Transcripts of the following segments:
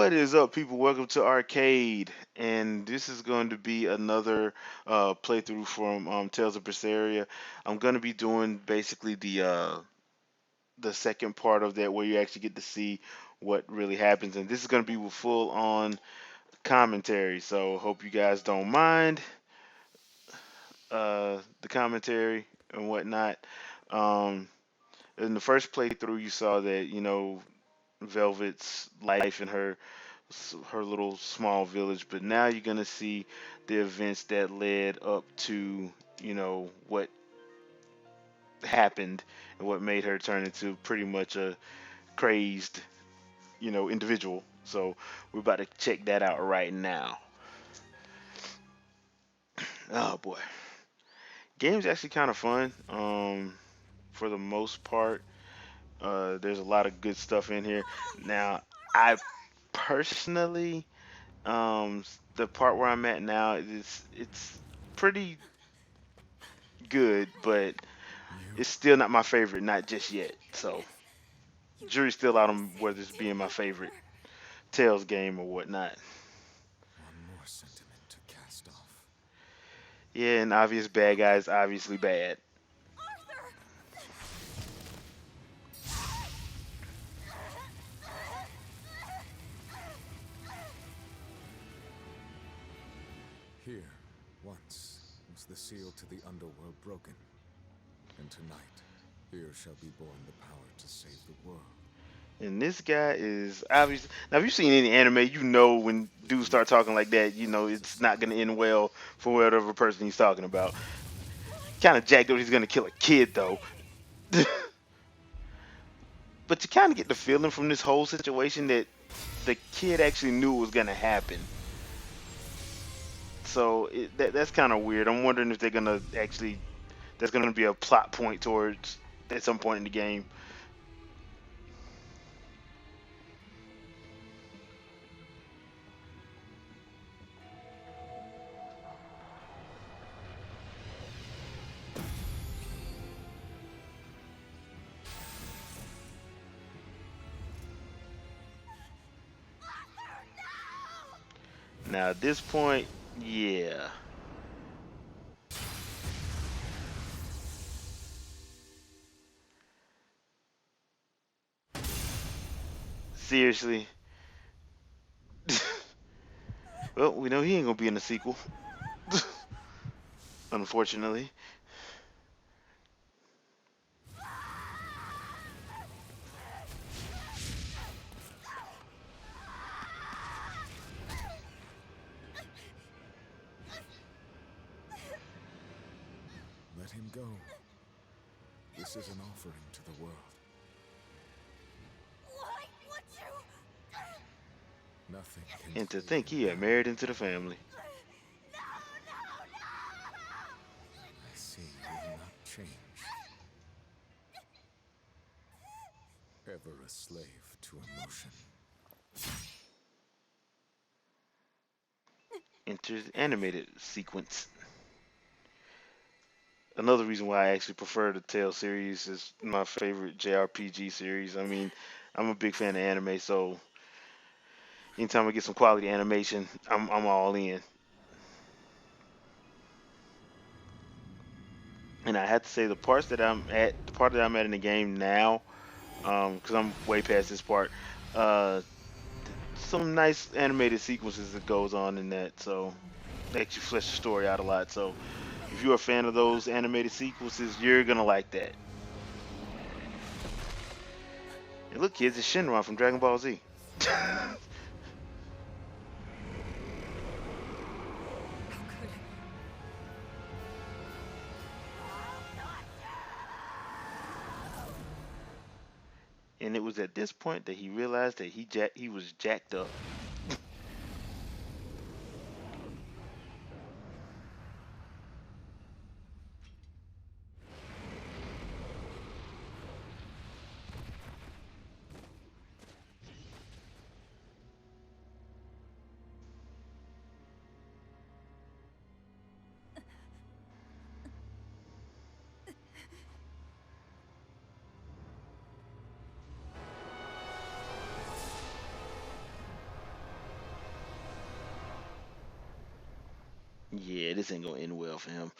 What is up, people? Welcome to Arcade, and this is going to be another playthrough from Tales of Berseria. I'm going to be doing basically the second part of that, where you actually get to see what really happens, and this is going to be with full on commentary. So hope you guys don't mind the commentary and whatnot. Um, in the first playthrough, you saw that Velvet's life and her little small village, but now you're gonna see the events that led up to what happened and what made her turn into pretty much a crazed individual. So we're about to check that out right now. Oh boy, game's actually kind of fun. For the most part, there's a lot of good stuff in here. Now, I personally, the part where I'm at now is it's pretty good, but You it's still not my favorite, not just yet. So You jury's still out on whether it's killed being my Arthur. favorite Tails game or whatnot. one more sentiment to cast off. Yeah, and obvious bad guys, obviously bad. Arthur! Here, once, was the seal to the underworld broken. And tonight, here shall be born the power to save the world. And this guy is obvious. Now, if you've seen any anime, you know when The dudes thief start talking like that, finds a it's not gonna secret end door. well for whatever person he's talking about. Kind of jacked up he's gonna kill a kid though. But you kind of get the feeling from this whole situation that the kid actually knew it was gonna happen. So that's kind of weird. I'm wondering if they're gonna actually there's gonna be a plot point towards at some point in the game. Now at this point, yeah, seriously. Well, we know he ain't gonna be in the sequel, unfortunately. Let him go. This is an offering to the world. Why would you? Nothing can And to hold think him he had now. married into the family. No, no, I see you will not change. Ever a slave to emotion. Enter the animated sequence. Another reason why I actually prefer the Tale series is my favorite JRPG series. I mean, I'm a big fan of anime, so anytime I get some quality animation, I'm all in. And I have to say, the part that I'm at in the game now, because I'm way past this part, uh, some nice animated sequences that goes on in that, so they actually flesh the story out a lot. So if you're a fan of those animated sequences, you're gonna like that. And look, kids, it's Shenron from Dragon Ball Z. How could And it was at this point that he realized that he was jacked up. Yeah, this ain't gonna end well for him.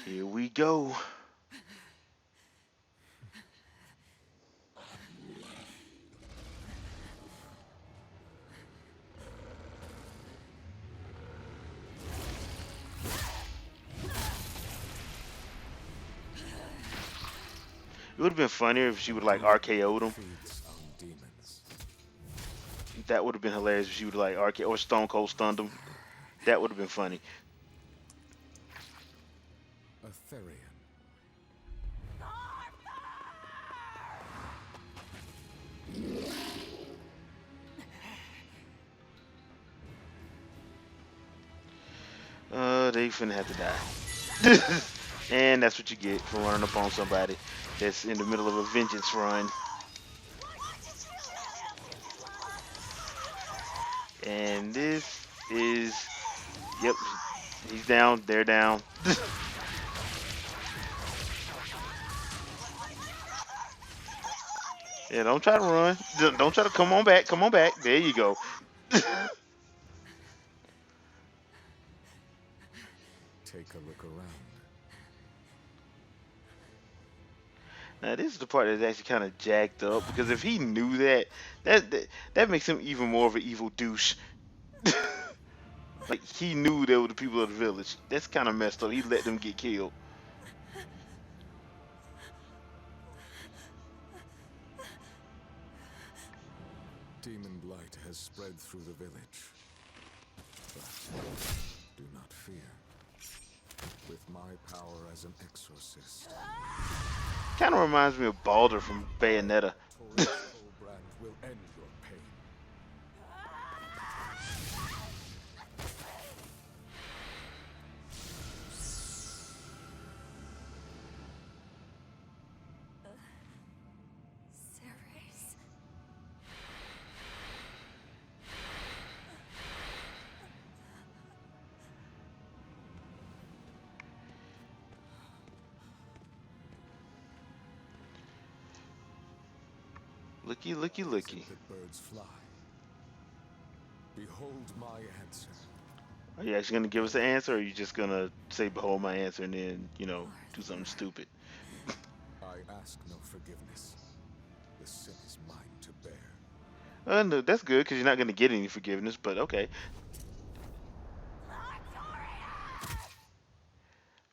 Here we go. It would have been funnier if she would like RKO'd him. Feeds on demons. That would have been hilarious if she would like RKO or Stone Cold stunned him. That would have been funny. A Therian. They finna have to die. And that's what you get for running up on somebody that's in the middle of a vengeance run. And this is, yep, he's down. They're down. Yeah, don't try to run. Don't try to come on back. Come on back. There you go. Take a look around. Now this is the part that's actually kind of jacked up because if he knew that makes him even more of an evil douche. Like he knew they were the people of the village. That's kind of messed up. He let them get killed. Demon blight has spread through the village. But do not fear. With my power as an exorcist, Kind of reminds me of Balder from Bayonetta. Tori's Brand will end your pain. Ceres. Looky, looky, Why is looky. it that birds fly? Behold my answer. Are you actually gonna give us the answer, or are you just gonna say "Behold my answer" and then do something Arthur. stupid? I ask no forgiveness. The sin is mine to bear. No, that's good because you're not gonna get any forgiveness. But okay,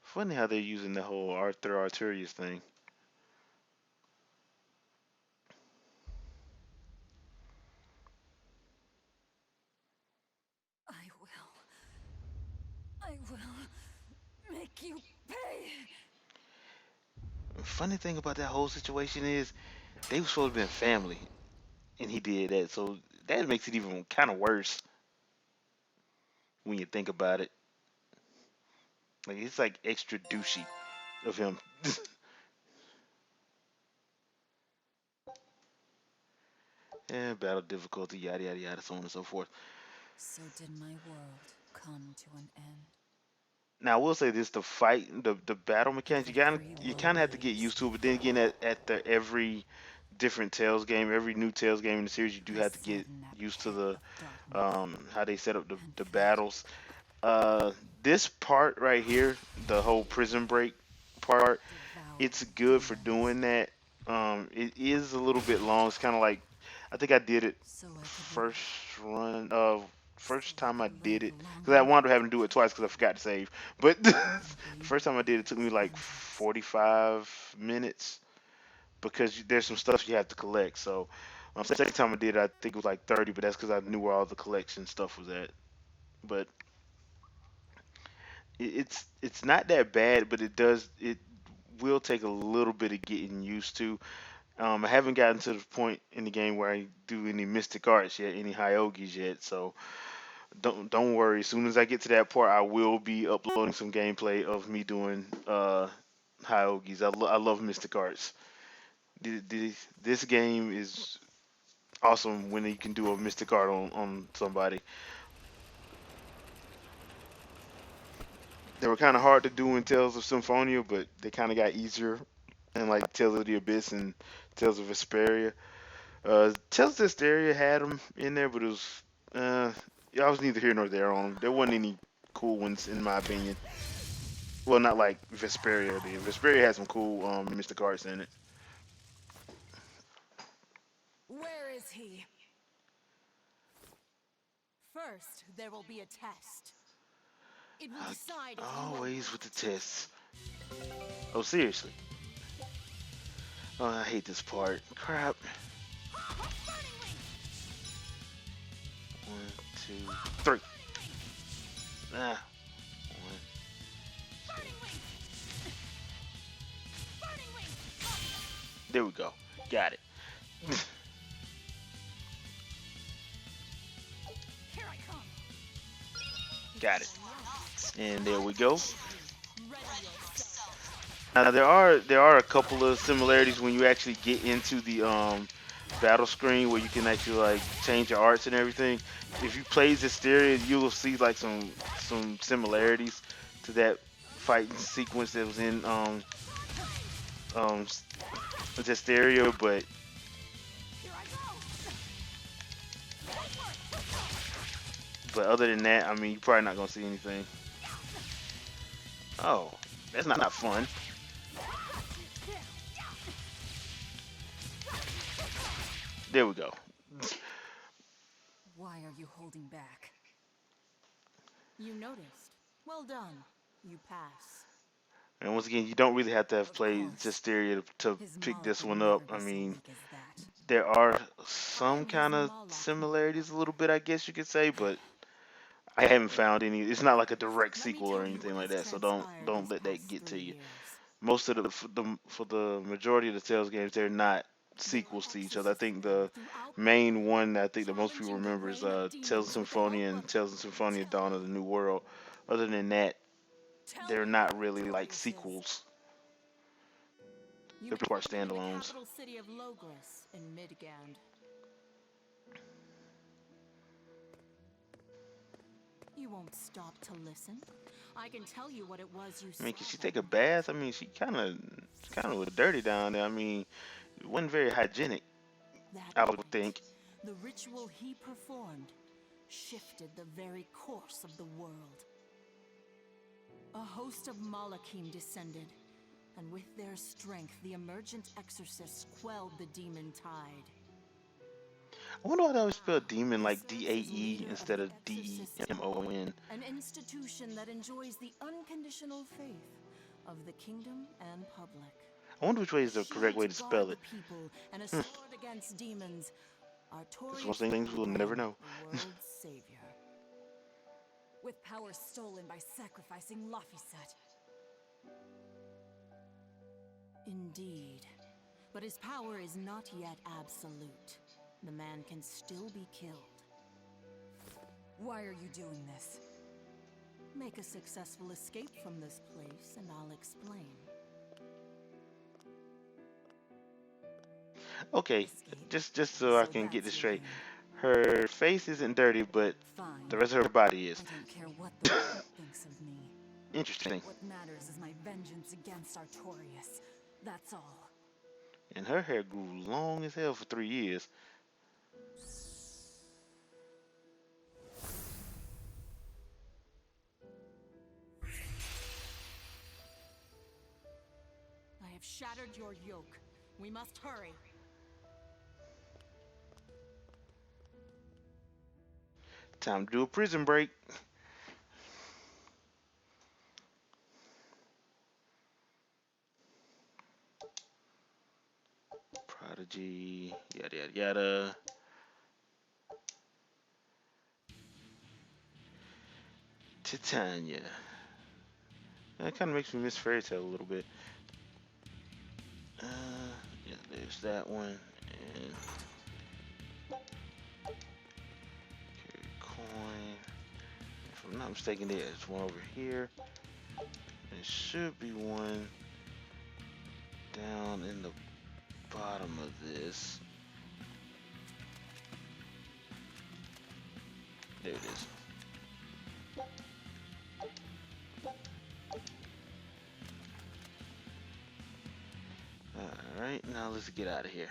funny how they're using the whole Arthur Arturius thing. I will make you pay. Funny thing about that whole situation is they were supposed to be family, and he did that. So that makes it even kind of worse when you think about it. Like it's like extra douchey of him. Yeah, battle difficulty, yada yada yada, so on and so forth. So did my world come to an end. Now I will say this: the fight, the battle If mechanics, the free you will kind of have to get lives, used to it. But then again, at the every different Tales game, every new Tales game in the series, you do I have to sat get in that used to pit the of darkness, how they set up and the fate battles. Uh, this part right here, the whole prison break part, it's devoured good for demons, doing that. It is a little bit long. It's kind of like I think I did it so I could live, first run. so First I time I could did live it long because I wound up enough having to do it twice because I forgot to save. But the to be first time I did it took me like vengeance. 45 minutes because there's some stuff you have to collect. So second time I did it, I think it was like 30, but that's because I knew where all the collection stuff was at. But it's not that bad, but it will take a little bit of getting used to. I haven't gotten to the point in the game where I do any mystic arts yet, any Hyogis yet. So don't worry. As soon as I get to that part, I will be uploading some gameplay of me doing Hyogis. I love mystic arts. This game is awesome when you can do a mystic art on somebody. They were kind of hard to do in Tales of Symphonia, but they kind of got easier in like Tales of the Abyss and Tales of Vesperia. Tales of Hysteria had them in there, but it was Uh, yeah, I was neither here nor there on 'em. There wasn't any cool ones in my opinion. Well, not like Vesperia did. Vesperia had some cool Mystic Arts in it. Where is he? First, there will be a test. It will I, decide if you are always with worthy the to live. tests. Oh, seriously. Oh, I hate this part. Crap. Burning wing! One, two, three. Burning wing! Ah. One, two. Burning wing! Burning wing! There we go. Got it. Here I come! Got it. And there we go. Ready yourself. Now there are a couple of similarities when you actually get into the battle screen where you can actually like change your arts and everything. If you play Zestiria, you will see like some similarities to that fighting sequence that was in um Zestiria, but Here I go! other than that, I mean, you're probably not gonna see anything. Oh, that's not fun. There we go. Why are you holding back? You noticed. Well done. You pass. And once again, you don't really have to have Of played course. Zestiria to His pick Moloch this would one up. never I be so mean, weak as that. there are I some am his kind of Moloch, my similarities, a love. little bit, I guess you could say, but I haven't found any. It's not like a direct Let me sequel or tell you anything what like has that, so transpired don't these let that past get to you. 3 years. Most of the majority of the Tales games, they're not There are sequels to each other. I exorcists think the throughout the main world, one that I think that most people challenging the remember is reign of Tales of demons with the help Symphonia and of... Tales of Symphonia Tell Dawn of me. the New World. Other than that, Tell they're me where not really like Artorias is. sequels. You They're can part find him in the standalones. capital city of Logres in Midgand. You won't stop to listen? I can tell you what it was you I mean, saw can she take a then. bath? I mean, she kind of was dirty down there. I mean, it wasn't very hygienic, That I would night, think. the ritual he performed shifted the very course of the world. A host of Malachim descended, and with their strength, the emergent exorcists quelled the demon tide. I wonder why they always spell demon He like serves as DAE leader of instead the of Exorcists Guild, DEMON. an institution that enjoys the unconditional faith of the kingdom and public. I wonder which way A is the correct shield way to to guard spell the it. people and a Hmm. sword against demons, It's one of Artorias those things called we'll never him know. the world's savior. With power stolen by sacrificing Laphicet. Indeed. But his power is not yet absolute. The man can still be killed. Why are you doing this? Make a successful escape from this place, and I'll explain. Okay, Escape? just so I So can get that's this your straight. game. Her face isn't dirty, but Fine. the rest of her body is. I don't care what the world thinks of me. Interesting. What matters is my vengeance against Artorias. That's all. And her hair grew long as hell for 3 years. I have shattered your yoke. We must hurry. Time to do a prison break. Prodigy, yada yada yada. Titania. That kind of makes me miss Fairy Tail a little bit. Uh, yeah, there's that one. And carry coin. If I'm not mistaken, there's one over here. There should be one down in the bottom of this. There it is. Alright, now let's get out of here.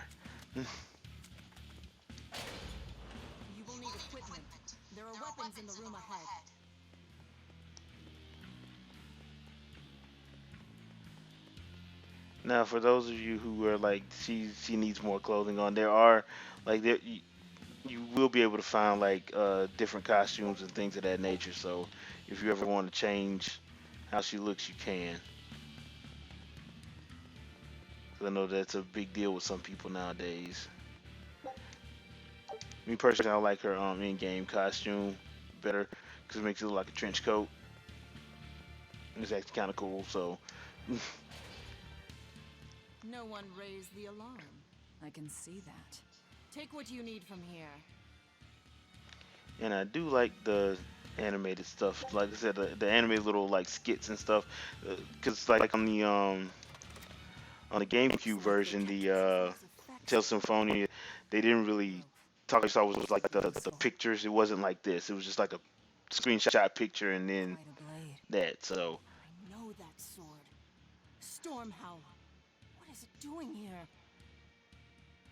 You will need equipment. belongs in the room ahead. Now, for those of you who are like, she needs more clothing on. There are like you will be able to find like different costumes and things of that nature. So if you ever want to change how she looks, you can. 'Cause I know that's a big deal with some people nowadays. Me personally, I like her in-game costume better because it makes it look like a trench coat. It's actually kind of cool. So, No one raised the alarm. I can see that. Take what you need from here. and I do like the animated stuff. Like I said, the animated little like skits and stuff. Because like on the Looks GameCube like the version, the Technosphere's effects Tales Symphonia, they didn't really broke. talk. I saw was like the Useful. pictures. It wasn't like this. It was just like a screenshot picture and then Quite a blade. that. So, I know that sword. Stormhowl. What is it doing here?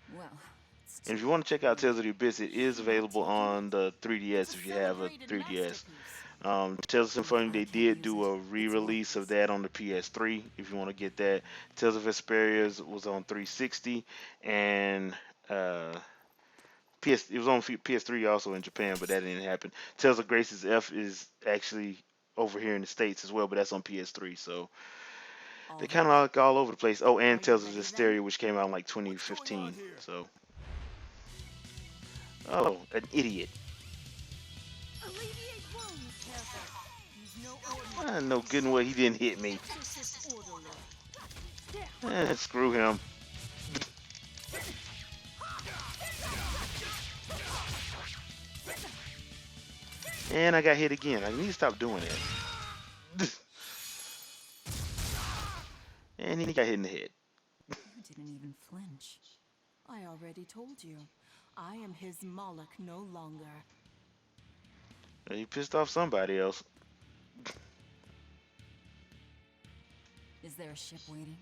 Well, it's and too if you want late to check for out me. Tales of the Abyss, it is You're not available taking on it? the It's 3DS a if you have a celebrated 3DS. masterpiece. Tales of If Symphonia, I they can't did use do it, a it's re-release of worthless. that on the PS3 if you want to get that. Tales of Vesperia was on 360 and uh, it was on PS3 also in Japan, but that didn't happen. Tales of Grace's F is actually over here in the States as well, but that's on PS3. So they All kind right. of like all over the place. Oh, and Are you Tales of ready then? Hysteria, which came out in like What's going on 2015. here? So, oh, an idiot. Alleviate wounds. Careful. He's no I ordinary know good and beast. well he didn't hit me. Exorcist orderly. Screw him. And I got hit again. I need to stop doing that. And he got hit in the head. You didn't even flinch. I already told you. I am his Moloch no longer. He pissed off somebody else. Is there a ship waiting?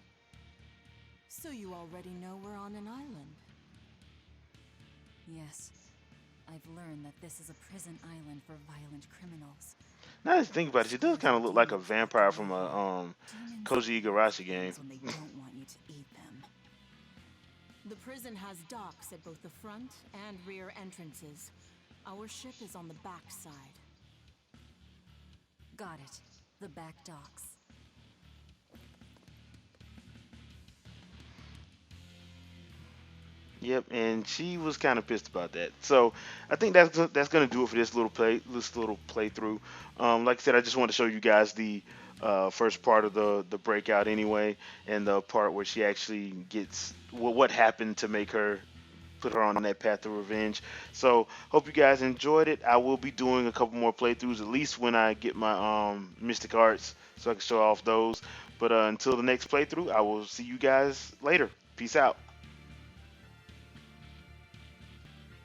So you already know we're on an island? Yes. I've learned that this is a prison island for violent criminals. Now that you think about it, she does Scores kind of of look like a demons locked vampire away from here. a Demons Koji feel Igarashi game. things when they don't want you to eat them. The prison has docks at both the front and rear entrances. Our ship is on the back side. Got it. The back docks. Yep, and she was kind of pissed about that. So I think that's gonna do it for this little playthrough. Like I said, I just want to show you guys the first part of the breakout anyway, and the part where she actually gets what happened to make her put her on that path of revenge. So hope you guys enjoyed it. I will be doing a couple more playthroughs at least when I get my Mystic Arts, so I can show off those. But until the next playthrough, I will see you guys later. Peace out.